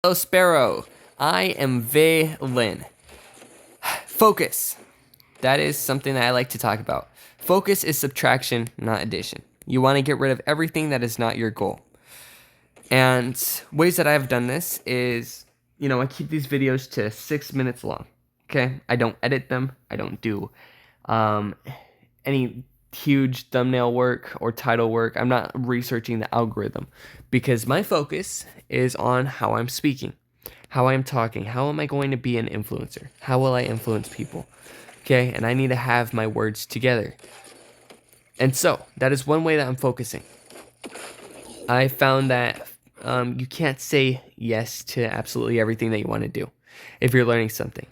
Hello, Sparrow. I am Lin. Focus. That is something that I like to talk about. Focus is subtraction, not addition. You want to get rid of everything that is not your goal. And ways that I've done this is, I keep these videos to 6 minutes long. Okay? I don't edit them. I don't do any huge thumbnail work or title work. I'm not researching the algorithm because my focus is on how I'm speaking, how I'm talking, how am I going to be an influencer? How will I influence people? Okay, and I need to have my words together. And so that is one way that I'm focusing. I found that you can't say yes to absolutely everything that you want to do if you're learning something.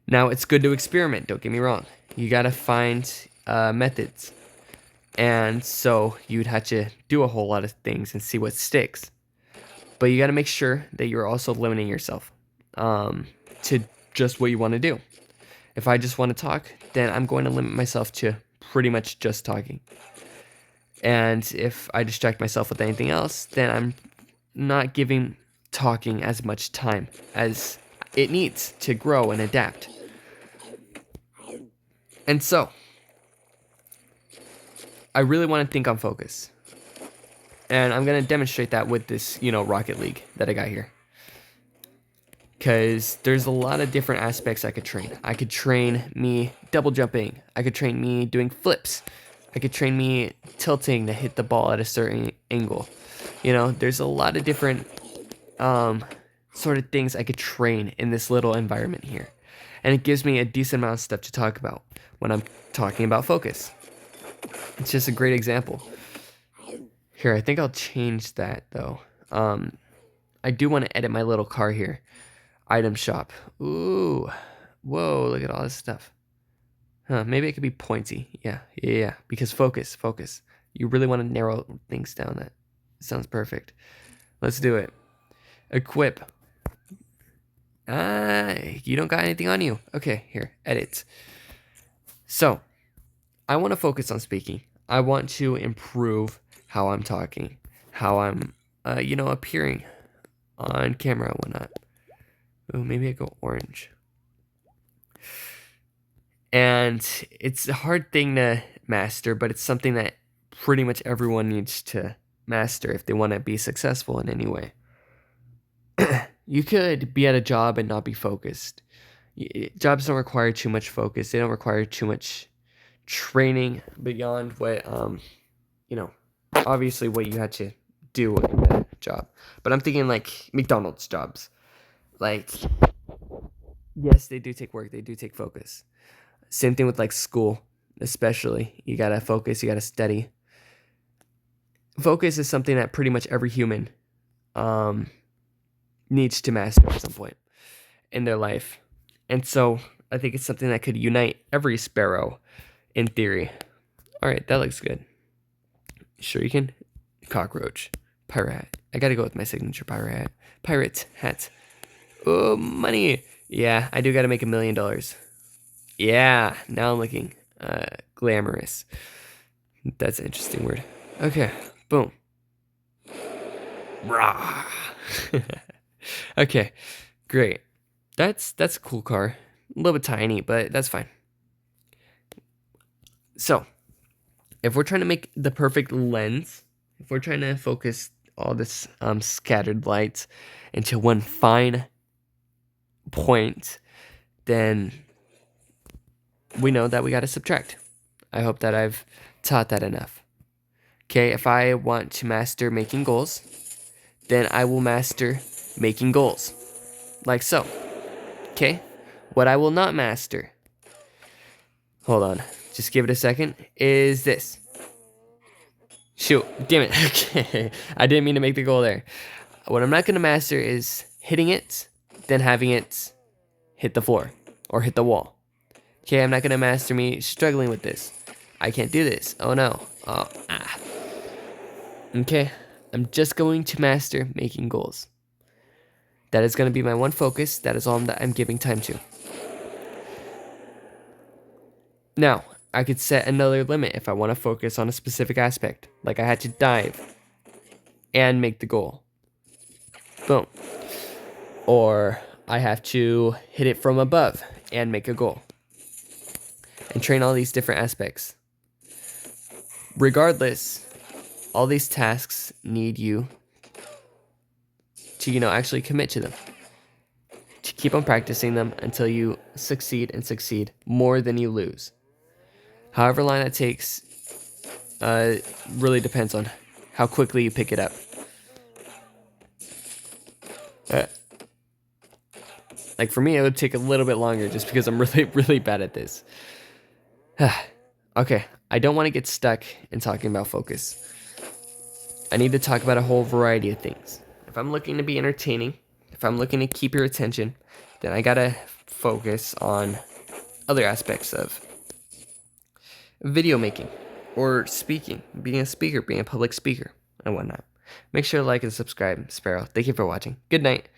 Now, it's good to experiment, don't get me wrong. You gotta find methods. And so you'd have to do a whole lot of things and see what sticks. But you gotta make sure that you're also limiting yourself to just what you want to do. If I just want to talk, then I'm going to limit myself to pretty much just talking. And if I distract myself with anything else, then I'm not giving talking as much time as it needs to grow and adapt. And so, I really want to think on focus. And I'm going to demonstrate that with this, Rocket League that I got here. Because there's a lot of different aspects I could train. I could train me double jumping. I could train me doing flips. I could train me tilting to hit the ball at a certain angle. There's a lot of different sort of things I could train in this little environment here. And it gives me a decent amount of stuff to talk about when I'm talking about focus. It's just a great example. Here, I think I'll change that though. I do want to edit my little car here. Item shop. Ooh. Whoa, look at all this stuff. Maybe it could be pointy. Yeah. Because focus. You really want to narrow things down. That sounds perfect. Let's do it. Equip. You don't got anything on you. Okay, here, edit. So, I want to focus on speaking. I want to improve how I'm talking, how I'm, appearing on camera and whatnot. Oh, maybe I go orange. And it's a hard thing to master, but it's something that pretty much everyone needs to master if they want to be successful in any way. You could be at a job and not be focused. Jobs don't require too much focus. They don't require too much training beyond what, obviously what you had to do in the job. But I'm thinking like McDonald's jobs. Like, yes, they do take work. They do take focus. Same thing with like school, especially. You gotta focus. You gotta study. Focus is something that pretty much every human needs to master at some point in their life. And so I think it's something that could unite every sparrow in theory. All right, that looks good. Sure you can. Cockroach. Pirate hat. I gotta go with my signature pirate hat. Pirate hat. Oh, money. Yeah, I do gotta make $1 million. Yeah, now I'm looking glamorous. That's an interesting word. Okay, boom. Rah. Okay, great. That's a cool car. A little bit tiny, but that's fine. So, if we're trying to make the perfect lens, if we're trying to focus all this scattered light into one fine point, then we know that we got to subtract. I hope that I've taught that enough. Okay, if I want to master making goals, then I will master making goals. Like so. Okay? What I will not master, hold on, just give it a second, is this. Shoot, damn it. Okay, I didn't mean to make the goal there. What I'm not going to master is hitting it, then having it hit the floor or hit the wall. Okay, I'm not going to master me struggling with this. I can't do this. Oh no. Okay, I'm just going to master making goals. That is going to be my one focus. That is all that I'm giving time to. Now, I could set another limit if I want to focus on a specific aspect. Like I had to dive and make the goal. Boom. or I have to hit it from above and make a goal and train all these different aspects. Regardless, all these tasks need you to, actually commit to them, to keep on practicing them until you succeed and succeed more than you lose. However long that takes, really depends on how quickly you pick it up. Like for me, it would take a little bit longer just because I'm really, really bad at this. Okay, I don't want to get stuck in talking about focus. I need to talk about a whole variety of things. If I'm looking to be entertaining, if I'm looking to keep your attention, then I gotta focus on other aspects of video making or speaking, being a speaker, being a public speaker, and whatnot. Make sure to like and subscribe, Sparrow. Thank you for watching. Good night.